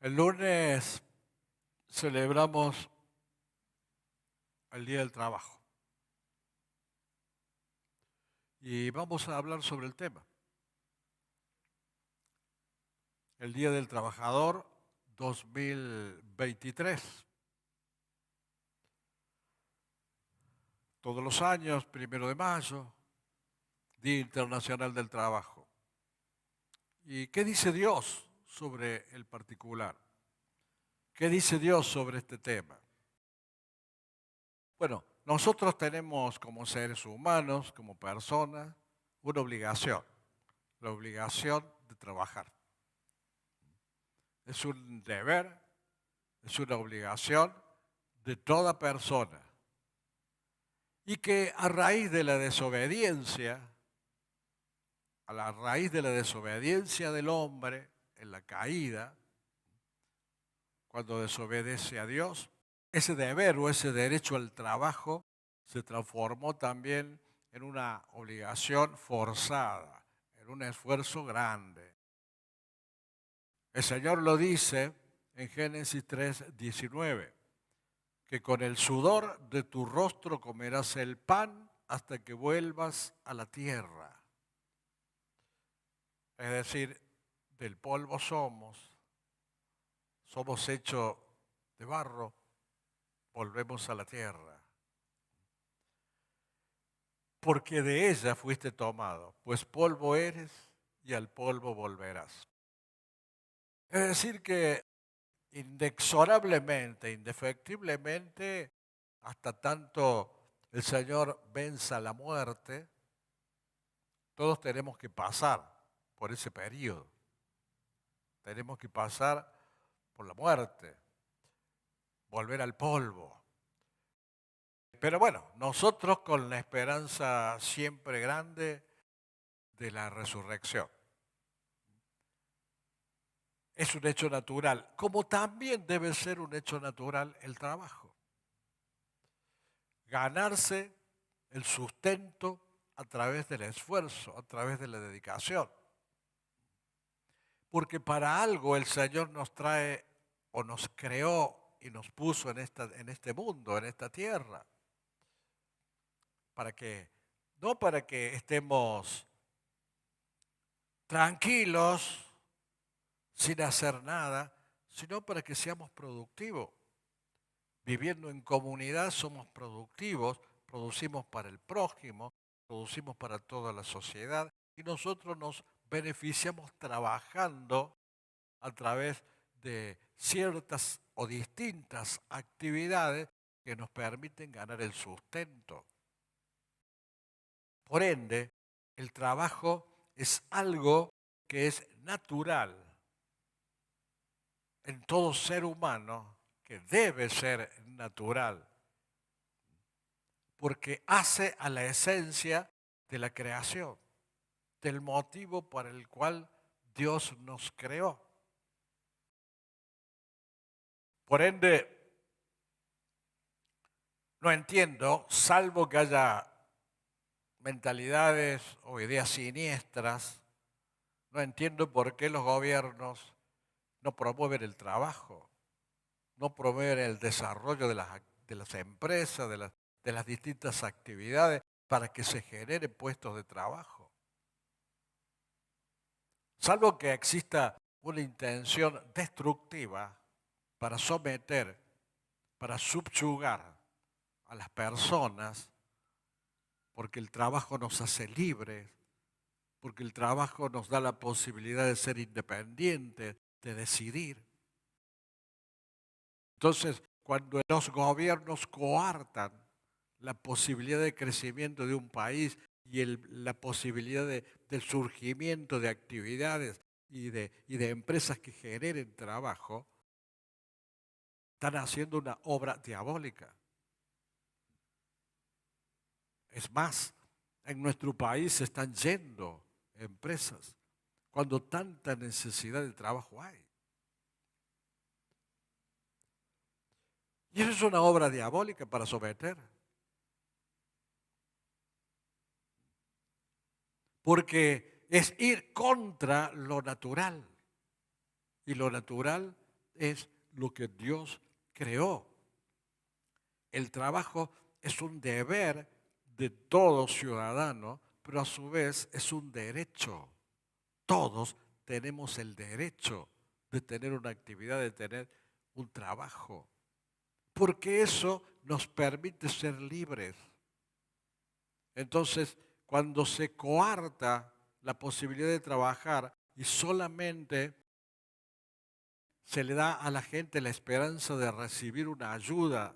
El lunes celebramos el Día del Trabajo y vamos a hablar sobre el tema. El Día del Trabajador 2023. Todos los años, 1 de mayo, Día Internacional del Trabajo. ¿Y qué dice Dios sobre el particular? ¿Qué dice Dios sobre este tema? Bueno, nosotros tenemos como seres humanos, como personas, una obligación, la obligación de trabajar. Es un deber, es una obligación de toda persona. Y que a raíz de la desobediencia, a la raíz de la desobediencia del hombre en la caída, cuando desobedece a Dios, ese deber o ese derecho al trabajo se transformó también en una obligación forzada, en un esfuerzo grande. El Señor lo dice en Génesis 3:19, que con el sudor de tu rostro comerás el pan hasta que vuelvas a la tierra. Es decir, del polvo somos hechos de barro, volvemos a la tierra. Porque de ella fuiste tomado, pues polvo eres y al polvo volverás. Es decir, que inexorablemente, indefectiblemente, hasta tanto el Señor venza la muerte, todos tenemos que pasar por ese periodo. Tenemos que pasar por la muerte, volver al polvo. Pero bueno, nosotros con la esperanza siempre grande de la resurrección. Es un hecho natural, como también debe ser un hecho natural el trabajo. Ganarse el sustento a través del esfuerzo, a través de la dedicación. Porque para algo el Señor nos trae o nos creó y nos puso en este mundo, en esta tierra. ¿Para qué? No para que estemos tranquilos, sin hacer nada, sino para que seamos productivos. Viviendo en comunidad somos productivos, producimos para el prójimo, producimos para toda la sociedad y nosotros nos beneficiamos trabajando a través de ciertas o distintas actividades que nos permiten ganar el sustento. Por ende, el trabajo es algo que es natural en todo ser humano, que debe ser natural, porque hace a la esencia de la creación, del motivo para el cual Dios nos creó. Por ende, no entiendo, salvo que haya mentalidades o ideas siniestras, no entiendo por qué los gobiernos no promueven el trabajo, no promueven el desarrollo de las empresas, de las distintas actividades para que se generen puestos de trabajo. Salvo que exista una intención destructiva para someter, para subyugar a las personas, porque el trabajo nos hace libres, porque el trabajo nos da la posibilidad de ser independientes, de decidir. Entonces, cuando los gobiernos coartan la posibilidad de crecimiento de un país y la posibilidad del surgimiento de actividades y de empresas que generen trabajo, están haciendo una obra diabólica. Es más, en nuestro país se están yendo empresas cuando tanta necesidad de trabajo hay. Y eso es una obra diabólica para someter. Porque es ir contra lo natural. Y lo natural es lo que Dios creó. El trabajo es un deber de todo ciudadano, pero a su vez es un derecho. Todos tenemos el derecho de tener una actividad, de tener un trabajo, porque eso nos permite ser libres. Entonces, cuando se coarta la posibilidad de trabajar y solamente se le da a la gente la esperanza de recibir una ayuda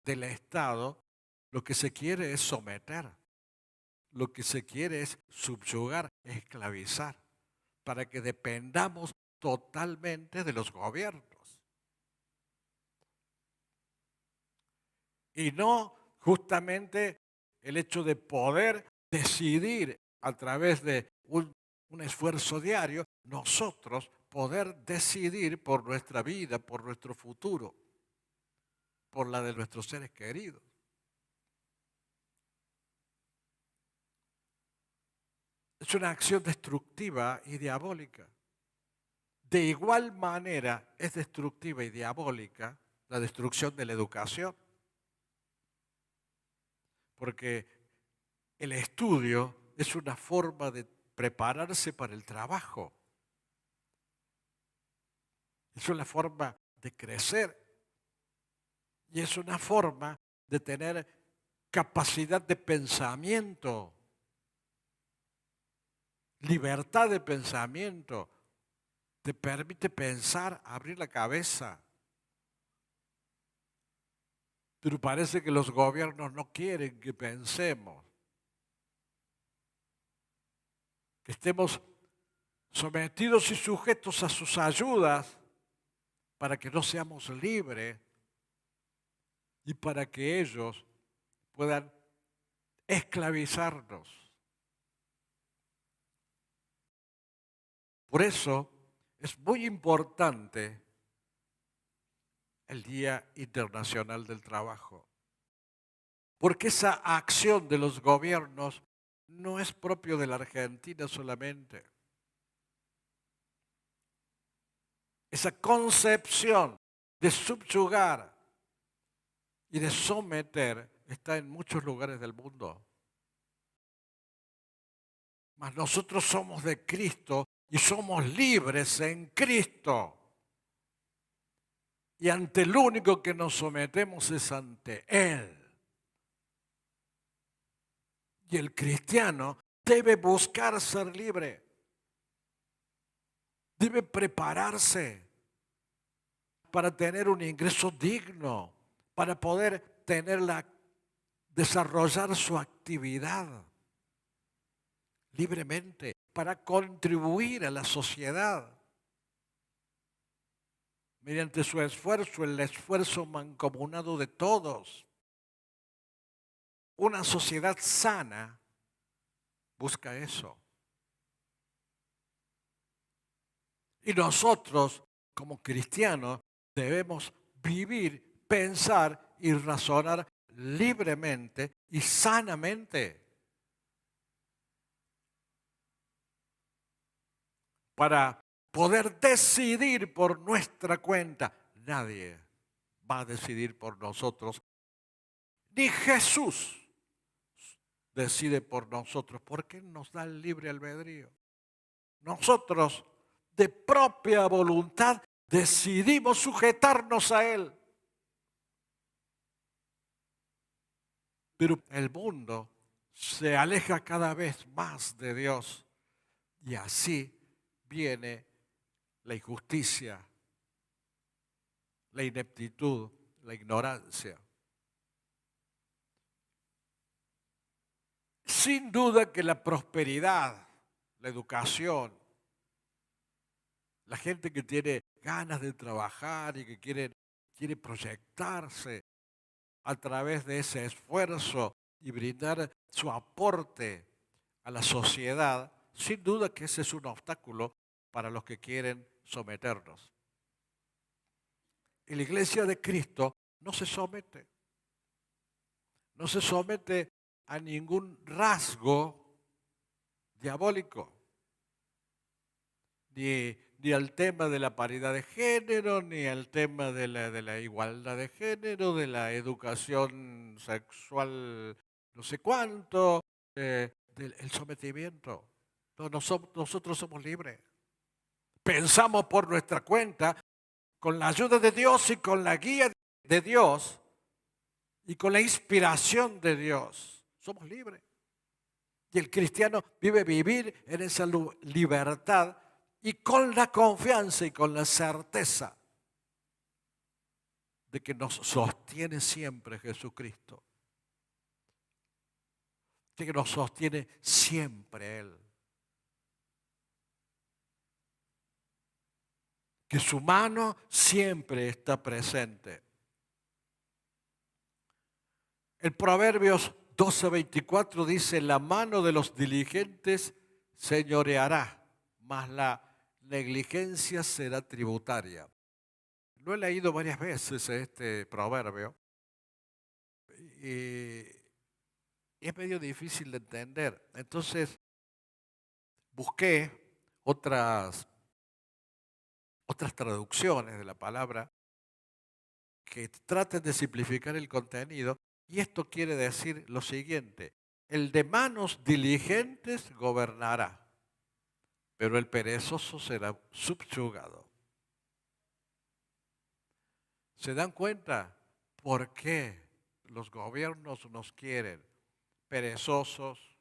del Estado, lo que se quiere es someter, lo que se quiere es subyugar, esclavizar, para que dependamos totalmente de los gobiernos. Y no justamente el hecho de poder decidir a través de un esfuerzo diario, nosotros poder decidir por nuestra vida, por nuestro futuro, por la de nuestros seres queridos. Es una acción destructiva y diabólica. De igual manera es destructiva y diabólica la destrucción de la educación, porque el estudio es una forma de prepararse para el trabajo, es una forma de crecer y es una forma de tener capacidad de pensamiento, libertad de pensamiento, te permite pensar, abrir la cabeza. Pero parece que los gobiernos no quieren que pensemos, que estemos sometidos y sujetos a sus ayudas para que no seamos libres y para que ellos puedan esclavizarnos. Por eso es muy importante el Día Internacional del Trabajo, porque esa acción de los gobiernos no es propio de la Argentina solamente. Esa concepción de subyugar y de someter está en muchos lugares del mundo. Mas nosotros somos de Cristo y somos libres en Cristo. Y ante el único que nos sometemos es ante Él. Y el cristiano debe buscar ser libre. Debe prepararse para tener un ingreso digno, para poder desarrollar su actividad libremente, para contribuir a la sociedad mediante su esfuerzo, el esfuerzo mancomunado de todos. Una sociedad sana busca eso. Y nosotros, como cristianos, debemos vivir, pensar y razonar libremente y sanamente para poder decidir por nuestra cuenta. Nadie va a decidir por nosotros, ni Jesús decide por nosotros, porque Él nos da el libre albedrío. Nosotros, de propia voluntad, decidimos sujetarnos a Él. Pero el mundo se aleja cada vez más de Dios y así viene la injusticia, la ineptitud, la ignorancia. Sin duda que la prosperidad, la educación, la gente que tiene ganas de trabajar y que quiere proyectarse a través de ese esfuerzo y brindar su aporte a la sociedad, sin duda que ese es un obstáculo para los que quieren someternos. Y la Iglesia de Cristo no se somete a ningún rasgo diabólico, ni al tema de la paridad de género, ni al tema de la igualdad de género, de la educación sexual, no sé cuánto, del el sometimiento. No, nosotros somos libres. Pensamos por nuestra cuenta, con la ayuda de Dios y con la guía de Dios y con la inspiración de Dios. Somos libres. Y el cristiano vive vivir en esa libertad y con la confianza y con la certeza de que nos sostiene siempre Jesucristo, de que nos sostiene siempre Él, que su mano siempre está presente. El Proverbios 12:24 dice, la mano de los diligentes señoreará, mas la negligencia será tributaria. Lo he leído varias veces este proverbio y es medio difícil de entender. Entonces busqué otras traducciones de la palabra que traten de simplificar el contenido y esto quiere decir lo siguiente, el de manos diligentes gobernará, pero el perezoso será subyugado. ¿Se dan cuenta por qué los gobiernos nos quieren perezosos,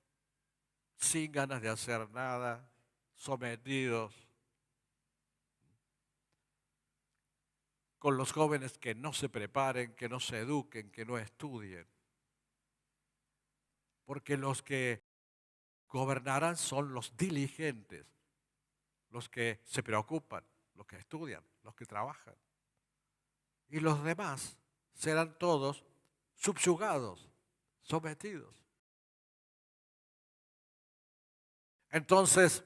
sin ganas de hacer nada, sometidos, con los jóvenes que no se preparen, que no se eduquen, que no estudien? Porque los que gobernarán son los diligentes, los que se preocupan, los que estudian, los que trabajan. Y los demás serán todos subyugados, sometidos. Entonces,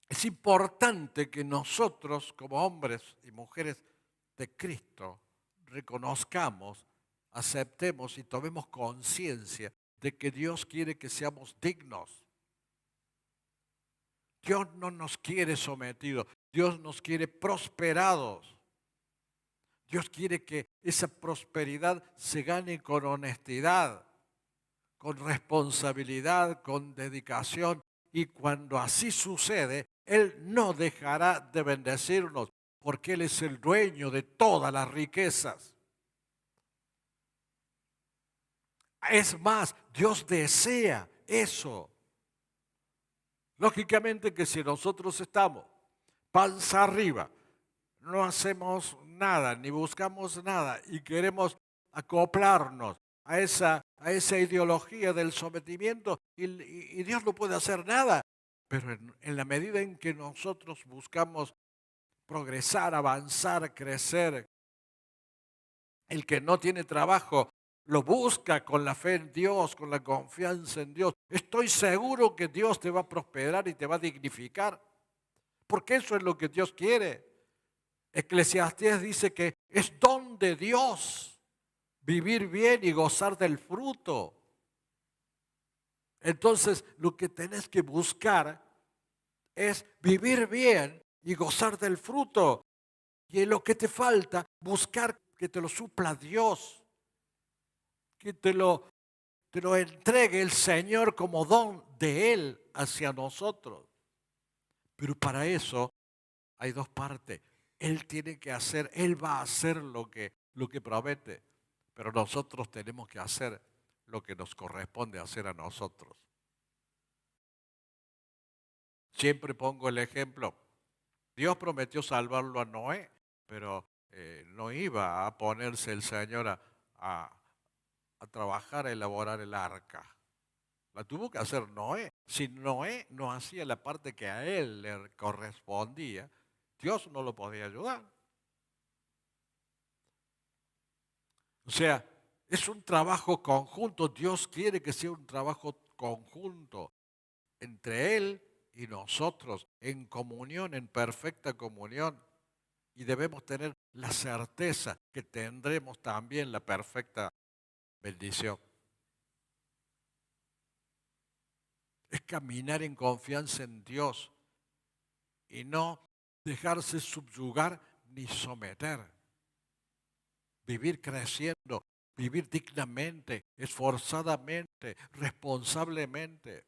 es importante que nosotros, como hombres y mujeres de Cristo, reconozcamos, aceptemos y tomemos conciencia de que Dios quiere que seamos dignos. Dios no nos quiere sometidos, Dios nos quiere prosperados. Dios quiere que esa prosperidad se gane con honestidad, con responsabilidad, con dedicación. Y cuando así sucede, Él no dejará de bendecirnos, porque Él es el dueño de todas las riquezas. Es más, Dios desea eso. Lógicamente que si nosotros estamos panza arriba, no hacemos nada, ni buscamos nada y queremos acoplarnos a esa ideología del sometimiento y Dios no puede hacer nada. Pero en la medida en que nosotros buscamos progresar, avanzar, crecer, el que no tiene trabajo lo busca con la fe en Dios, con la confianza en Dios. Estoy seguro que Dios te va a prosperar y te va a dignificar, porque eso es lo que Dios quiere. Eclesiastés dice que es don de Dios vivir bien y gozar del fruto. Entonces, lo que tenés que buscar es vivir bien y gozar del fruto. Y en lo que te falta, buscar que te lo supla Dios, que te lo entregue el Señor como don de Él hacia nosotros. Pero para eso hay dos partes. Él tiene que hacer, Él va a hacer lo que promete, pero nosotros tenemos que hacer lo que nos corresponde hacer a nosotros. Siempre pongo el ejemplo. Dios prometió salvarlo a Noé, pero no iba a ponerse el Señor a trabajar, a elaborar el arca. La tuvo que hacer Noé. Si Noé no hacía la parte que a él le correspondía, Dios no lo podía ayudar. O sea, es un trabajo conjunto. Dios quiere que sea un trabajo conjunto entre Él y nosotros, en comunión, en perfecta comunión. Y debemos tener la certeza que tendremos también la perfecta bendición. Es caminar en confianza en Dios. y no dejarse subyugar ni someter. Vivir creciendo, vivir dignamente, esforzadamente, responsablemente.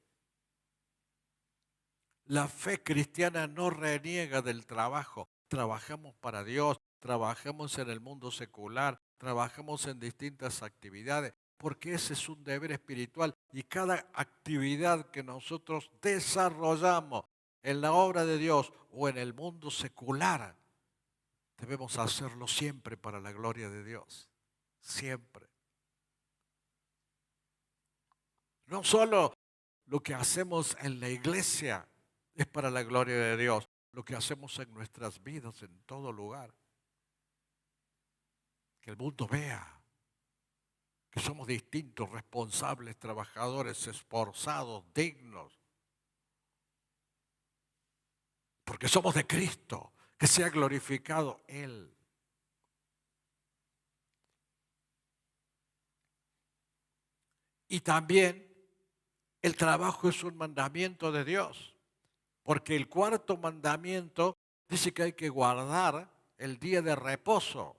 La fe cristiana no reniega del trabajo. Trabajamos para Dios, trabajamos en el mundo secular, trabajamos en distintas actividades, porque ese es un deber espiritual y cada actividad que nosotros desarrollamos en la obra de Dios o en el mundo secular, debemos hacerlo siempre para la gloria de Dios. Siempre. No solo lo que hacemos en la iglesia es para la gloria de Dios, lo que hacemos en nuestras vidas en todo lugar. Que el mundo vea que somos distintos, responsables, trabajadores, esforzados, dignos. Porque somos de Cristo, que sea glorificado Él. Y también el trabajo es un mandamiento de Dios, porque el cuarto mandamiento dice que hay que guardar el día de reposo,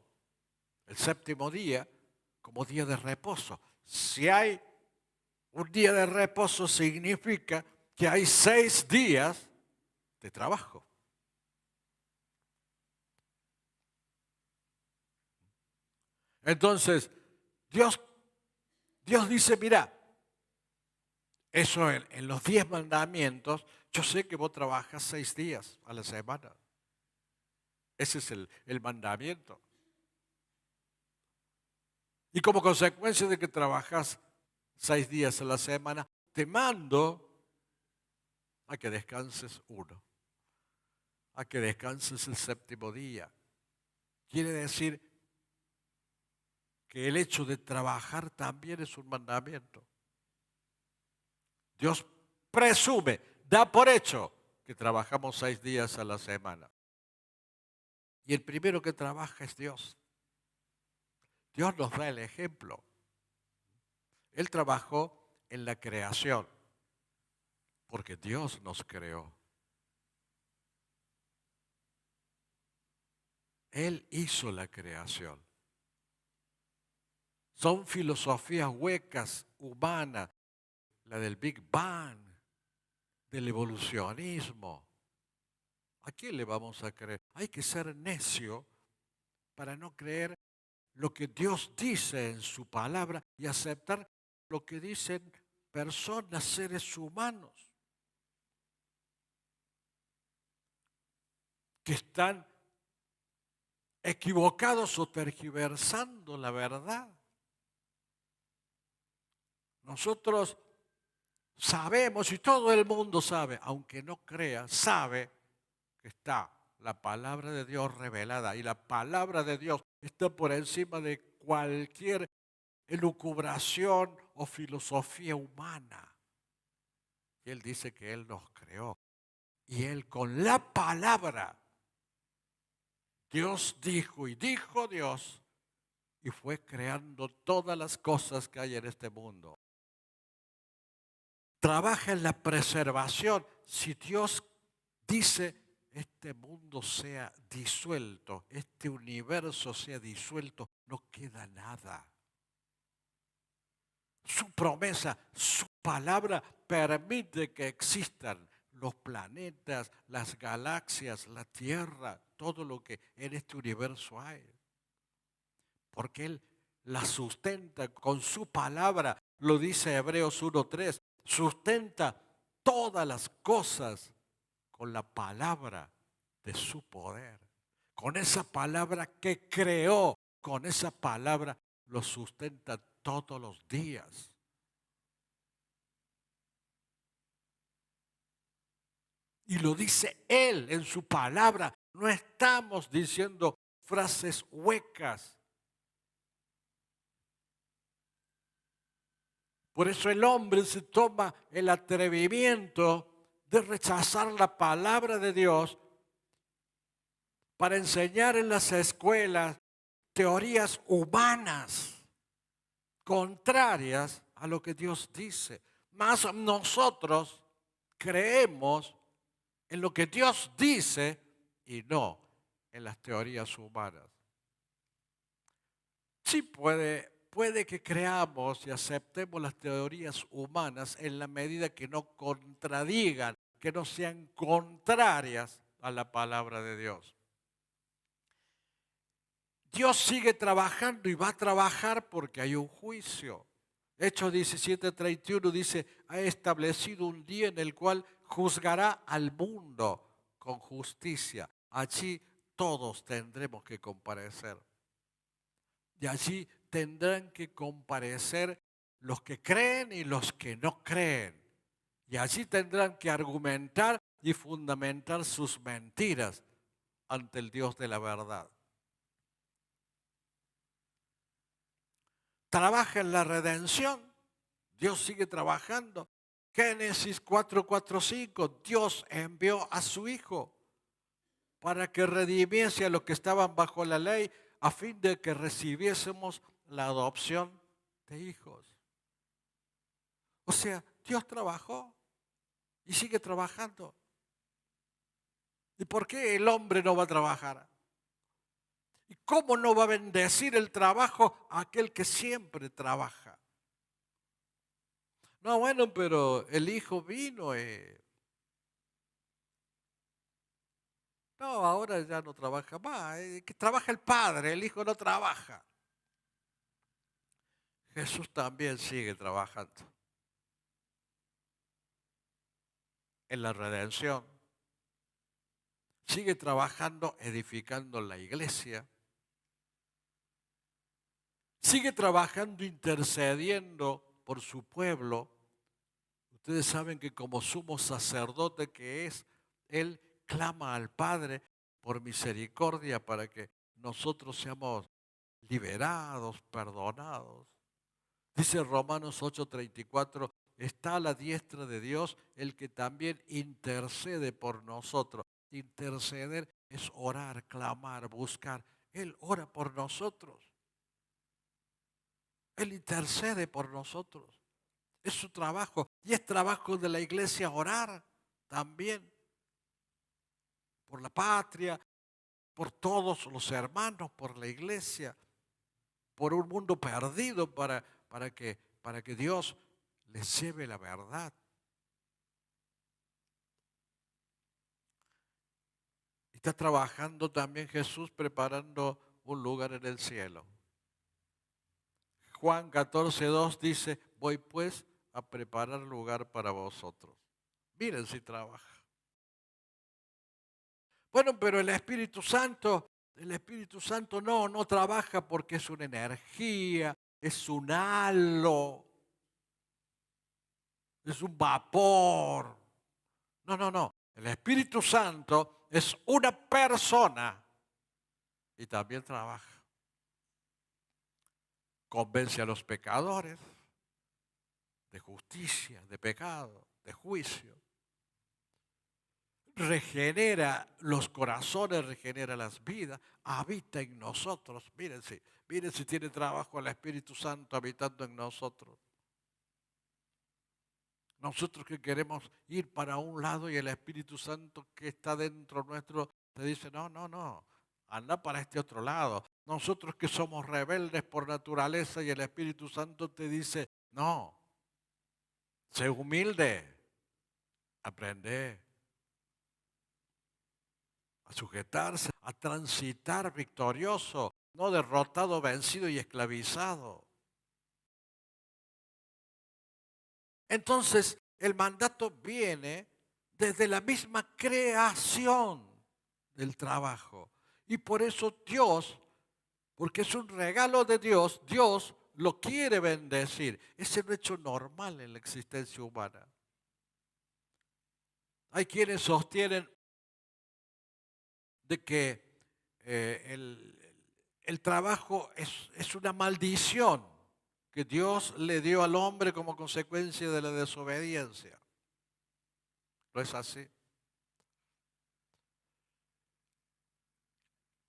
el séptimo día, como día de reposo. Si hay un día de reposo, significa que hay 6 días de trabajo. Entonces, Dios dice, mira, eso en los 10 mandamientos, yo sé que vos trabajas 6 días a la semana. Ese es el mandamiento. Y como consecuencia de que trabajas 6 días a la semana, te mando a que descanses uno, a que descanses el séptimo día. Quiere decir que el hecho de trabajar también es un mandamiento. Dios presume, da por hecho que trabajamos 6 días a la semana. Y el primero que trabaja es Dios. Dios nos da el ejemplo. Él trabajó en la creación, porque Dios nos creó. Él hizo la creación. Son filosofías huecas, humanas, la del Big Bang, del evolucionismo. ¿A quién le vamos a creer? Hay que ser necio para no creer lo que Dios dice en su palabra y aceptar lo que dicen personas, seres humanos, que están equivocados o tergiversando la verdad. Nosotros sabemos, y todo el mundo sabe, aunque no crea, sabe que está la palabra de Dios revelada. Y la palabra de Dios está por encima de cualquier elucubración o filosofía humana. Y Él dice que Él nos creó. Y Él con la palabra, Dios dijo y dijo Dios, y fue creando todas las cosas que hay en este mundo. Trabaja en la preservación. Si Dios dice, este mundo sea disuelto, este universo sea disuelto, no queda nada. Su promesa, su palabra permite que existan los planetas, las galaxias, la Tierra, todo lo que en este universo hay. Porque Él la sustenta con su palabra, lo dice Hebreos 1:3, sustenta todas las cosas con la palabra de su poder. Con esa palabra que creó, con esa palabra lo sustenta todos los días. Y lo dice Él en su palabra. No estamos diciendo frases huecas. Por eso el hombre se toma el atrevimiento de rechazar la palabra de Dios para enseñar en las escuelas teorías humanas contrarias a lo que Dios dice. Mas nosotros creemos en lo que Dios dice y no en las teorías humanas. Sí puede que creamos y aceptemos las teorías humanas en la medida que no contradigan, que no sean contrarias a la palabra de Dios. Dios sigue trabajando y va a trabajar porque hay un juicio. Hechos 17:31 dice, ha establecido un día en el cual juzgará al mundo con justicia. Allí todos tendremos que comparecer. Y allí tendrán que comparecer los que creen y los que no creen. Y allí tendrán que argumentar y fundamentar sus mentiras ante el Dios de la verdad. Trabaja en la redención. Dios sigue trabajando. Génesis 4:4-5. Dios envió a su Hijo para que redimiese a los que estaban bajo la ley, a fin de que recibiésemos la adopción de hijos. O sea, Dios trabajó y sigue trabajando. ¿Y por qué el hombre no va a trabajar? ¿Y cómo no va a bendecir el trabajo a aquel que siempre trabaja? No, bueno, pero el hijo vino. No, ahora ya no trabaja más. Que trabaja el padre, el hijo no trabaja. Jesús también sigue trabajando en la redención. Sigue trabajando edificando la iglesia. Sigue trabajando intercediendo por su pueblo. Ustedes saben que como sumo sacerdote que es, Él clama al Padre por misericordia para que nosotros seamos liberados, perdonados. Dice Romanos 8:34, está a la diestra de Dios el que también intercede por nosotros. Interceder es orar, clamar, buscar. Él ora por nosotros. Él intercede por nosotros. Es su trabajo. Y es trabajo de la iglesia orar también. Por la patria, por todos los hermanos, por la iglesia, por un mundo perdido para que Dios les lleve la verdad. Está trabajando también Jesús preparando un lugar en el cielo. Juan 14:2 dice, voy pues a preparar lugar para vosotros. Miren si trabaja. Bueno, pero el Espíritu Santo no trabaja porque es una energía, es un halo, es un vapor. No. El Espíritu Santo es una persona y también trabaja. Convence a los pecadores de justicia, de pecado, de juicio. Regenera los corazones, regenera las vidas, habita en nosotros. Miren si tiene trabajo el Espíritu Santo habitando en nosotros. Nosotros que queremos ir para un lado y el Espíritu Santo que está dentro nuestro te dice, no, anda para este otro lado. Nosotros que somos rebeldes por naturaleza y el Espíritu Santo te dice, no, sé humilde, aprende a sujetarse, a transitar victorioso, no derrotado, vencido y esclavizado. Entonces, el mandato viene desde la misma creación del trabajo. Y por eso Dios, porque es un regalo de Dios, Dios lo quiere bendecir. Es un hecho normal en la existencia humana. Hay quienes sostienen de que el trabajo es una maldición que Dios le dio al hombre como consecuencia de la desobediencia. ¿No es así?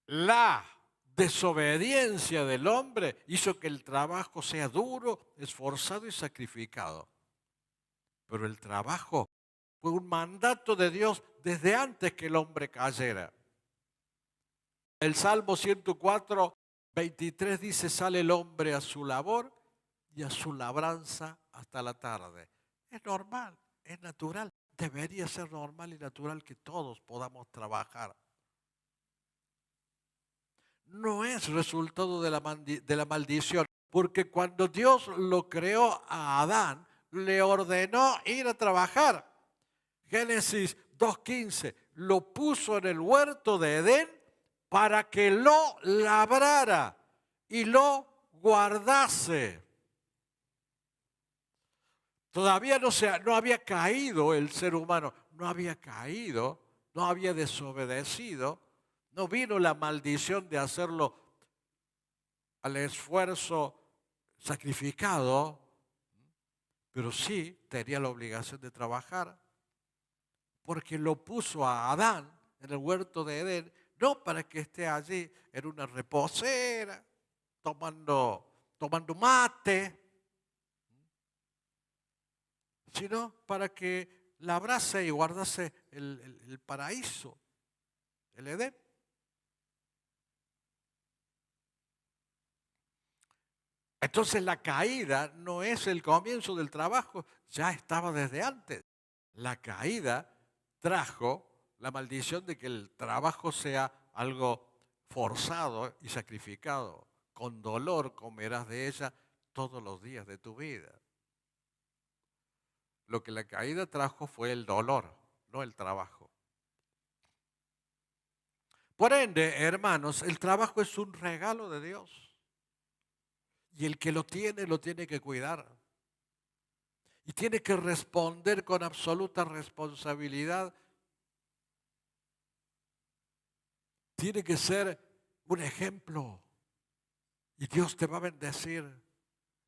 La desobediencia del hombre hizo que el trabajo sea duro, esforzado y sacrificado. Pero el trabajo fue un mandato de Dios desde antes que el hombre cayera. El Salmo 104, 23 dice, sale el hombre a su labor y a su labranza hasta la tarde. Es normal, es natural. Debería ser normal y natural que todos podamos trabajar. No es resultado de la maldición, porque cuando Dios lo creó a Adán, le ordenó ir a trabajar. Génesis 2:15, lo puso en el huerto de Edén para que lo labrara y lo guardase. Todavía no había caído el ser humano, no había caído, no había desobedecido, no vino la maldición de hacerlo al esfuerzo sacrificado, pero sí tenía la obligación de trabajar, porque lo puso a Adán en el huerto de Edén, no para que esté allí en una reposera, tomando mate, sino para que labrase y guardase el paraíso, el Edén. Entonces la caída no es el comienzo del trabajo, ya estaba desde antes. La caída trajo la maldición de que el trabajo sea algo forzado y sacrificado. Con dolor comerás de ella todos los días de tu vida. Lo que la caída trajo fue el dolor, no el trabajo. Por ende, hermanos, el trabajo es un regalo de Dios. Y el que lo tiene que cuidar. Y tiene que responder con absoluta responsabilidad. Tiene que ser un ejemplo. Y Dios te va a bendecir.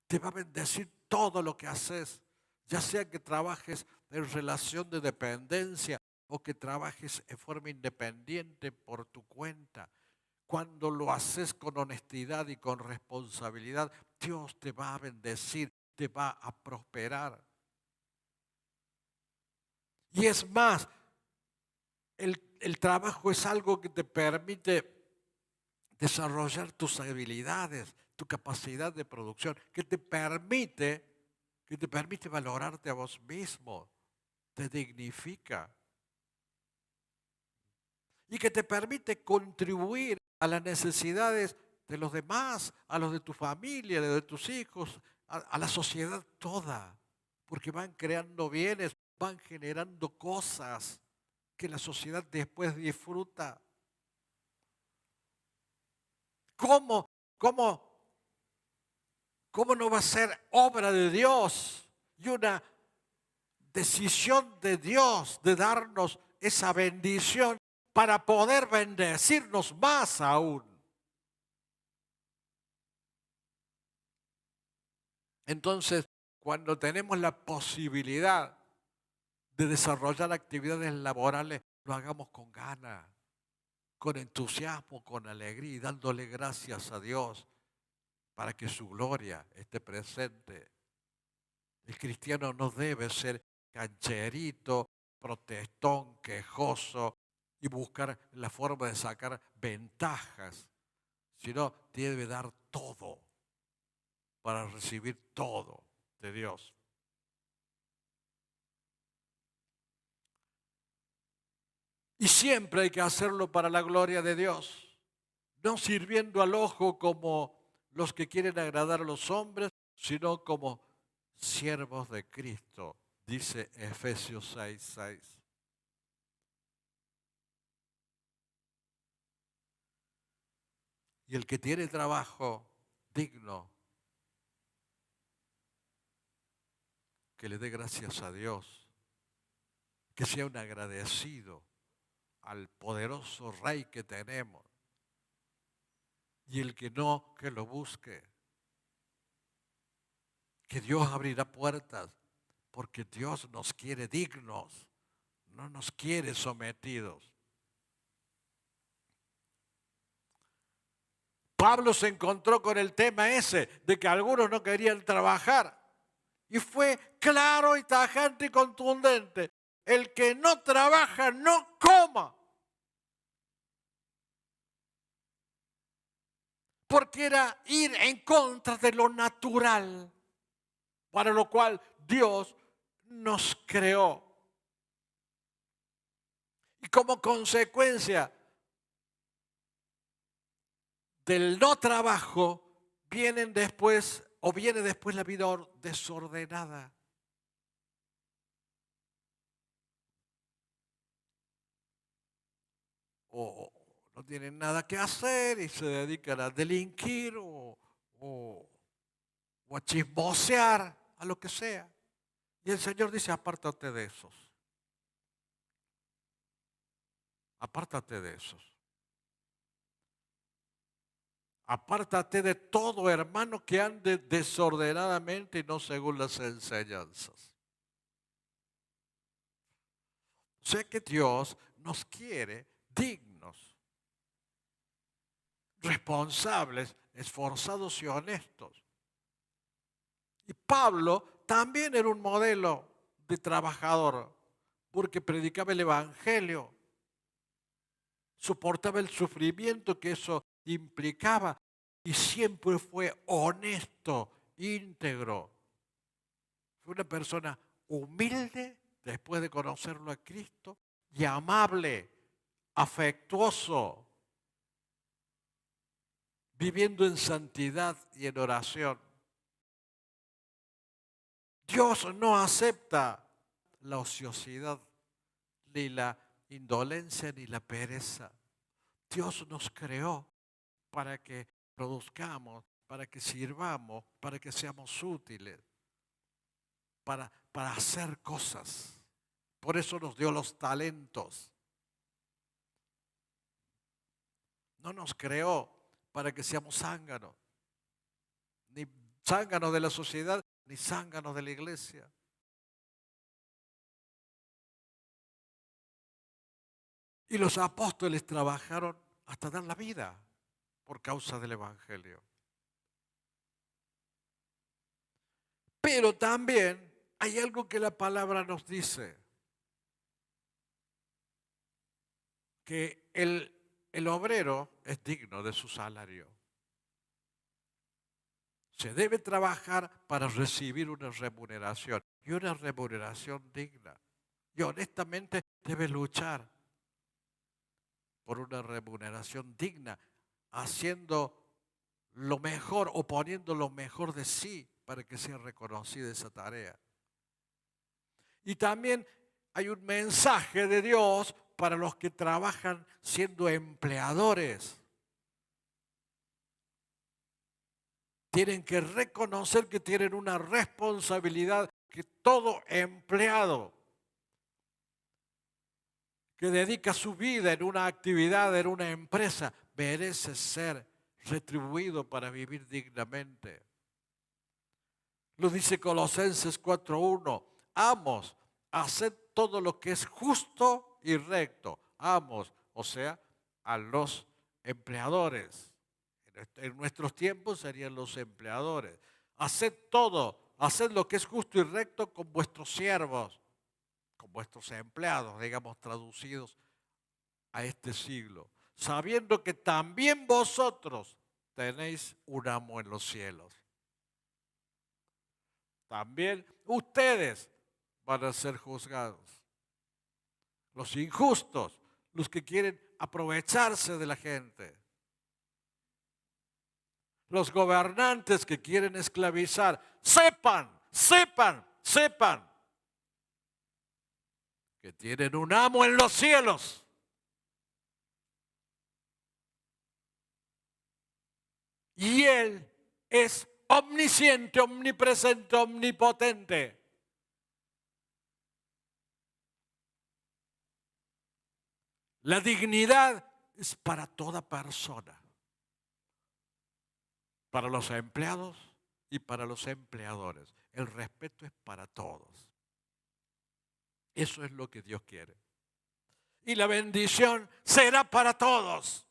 Te va a bendecir todo lo que haces. Ya sea que trabajes en relación de dependencia o que trabajes en forma independiente por tu cuenta. Cuando lo haces con honestidad y con responsabilidad, Dios te va a bendecir, te va a prosperar. Y es más, el trabajo es algo que te permite desarrollar tus habilidades, tu capacidad de producción, que te permite valorarte a vos mismo, te dignifica. Y que te permite contribuir a las necesidades de los demás, a los de tu familia, a los de tus hijos, a la sociedad toda. Porque van creando bienes, van generando cosas que la sociedad después disfruta. ¿Cómo no va a ser obra de Dios y una decisión de Dios de darnos esa bendición para poder bendecirnos más aún? Entonces, cuando tenemos la posibilidad de desarrollar actividades laborales, lo hagamos con ganas, con entusiasmo, con alegría y dándole gracias a Dios para que su gloria esté presente. El cristiano no debe ser cancherito, protestón, quejoso y buscar la forma de sacar ventajas, sino debe dar todo para recibir todo de Dios. Y siempre hay que hacerlo para la gloria de Dios, no sirviendo al ojo como los que quieren agradar a los hombres, sino como siervos de Cristo, dice Efesios 6:6. Y el que tiene trabajo digno, que le dé gracias a Dios, que sea un agradecido al poderoso Rey que tenemos. Y el que no, que lo busque. Que Dios abrirá puertas, porque Dios nos quiere dignos, no nos quiere sometidos. Pablo se encontró con el tema ese de que algunos no querían trabajar. Y fue claro y tajante y contundente. el que no trabaja no coma. Porque era ir en contra de lo natural, para lo cual Dios nos creó. Y como consecuencia del no trabajo, viene después la vida desordenada. O no tienen nada que hacer y se dedican a delinquir o a chismosear, a lo que sea. Y el Señor dice, apártate de esos. Apártate de esos. Apártate de todo, hermano, que ande desordenadamente y no según las enseñanzas. Sé que Dios nos quiere dignos, responsables, esforzados y honestos. Y Pablo también era un modelo de trabajador, porque predicaba el Evangelio, soportaba el sufrimiento que eso implicaba y siempre fue honesto, íntegro. Fue una persona humilde después de conocerlo a Cristo y amable, afectuoso, viviendo en santidad y en oración. Dios no acepta la ociosidad, ni la indolencia, ni la pereza. Dios nos creó para que produzcamos, para que sirvamos, para que seamos útiles, para hacer cosas. Por eso nos dio los talentos. No nos creó para que seamos zánganos, ni zánganos de la sociedad, ni zánganos de la iglesia. Y los apóstoles trabajaron hasta dar la vida por causa del Evangelio. Pero también hay algo que la palabra nos dice, que el obrero es digno de su salario. Se debe trabajar para recibir una remuneración, y una remuneración digna. Y honestamente debe luchar por una remuneración digna, haciendo lo mejor o poniendo lo mejor de sí para que sea reconocida esa tarea. Y también hay un mensaje de Dios para los que trabajan siendo empleadores. Tienen que reconocer que tienen una responsabilidad, que todo empleado que dedica su vida en una actividad, en una empresa, merece ser retribuido para vivir dignamente. Lo dice Colosenses 4:1. Amos, haced todo lo que es justo y recto. Amos, o sea, a los empleadores. En nuestros tiempos serían los empleadores. Haced todo, haced lo que es justo y recto con vuestros siervos, con vuestros empleados, digamos, traducidos a este siglo, sabiendo que también vosotros tenéis un amo en los cielos. También ustedes van a ser juzgados. Los injustos, los que quieren aprovecharse de la gente. Los gobernantes que quieren esclavizar, sepan que tienen un amo en los cielos. Y Él es omnisciente, omnipresente, omnipotente. La dignidad es para toda persona. Para los empleados y para los empleadores. El respeto es para todos. Eso es lo que Dios quiere. Y la bendición será para todos,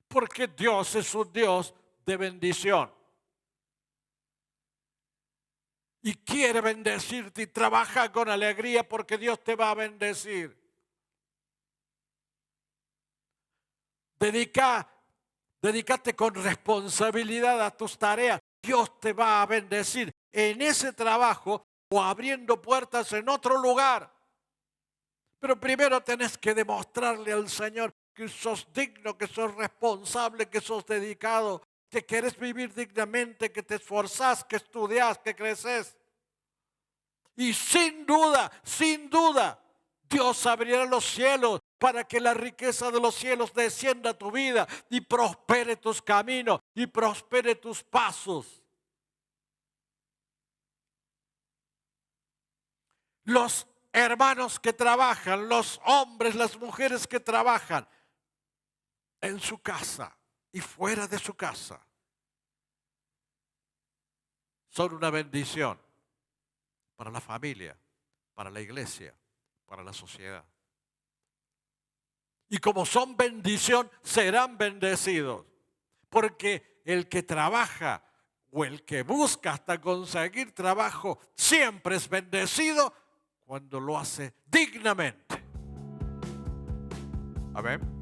porque Dios es un Dios de bendición. y quiere bendecirte y trabaja con alegría porque Dios te va a bendecir. Dedícate con responsabilidad a tus tareas. Dios te va a bendecir en ese trabajo o abriendo puertas en otro lugar. Pero primero tenés que demostrarle al Señor que sos digno, que sos responsable, que sos dedicado, que querés vivir dignamente, que te esforzás, que estudiás, que creces. Y sin duda, Dios abrirá los cielos para que la riqueza de los cielos descienda a tu vida y prospere tus caminos y prospere tus pasos. Los hermanos que trabajan, los hombres, las mujeres que trabajan en su casa y fuera de su casa, son una bendición para la familia, para la iglesia, para la sociedad. Y como son bendición, serán bendecidos. Porque el que trabaja o el que busca hasta conseguir trabajo siempre es bendecido cuando lo hace dignamente. Amén.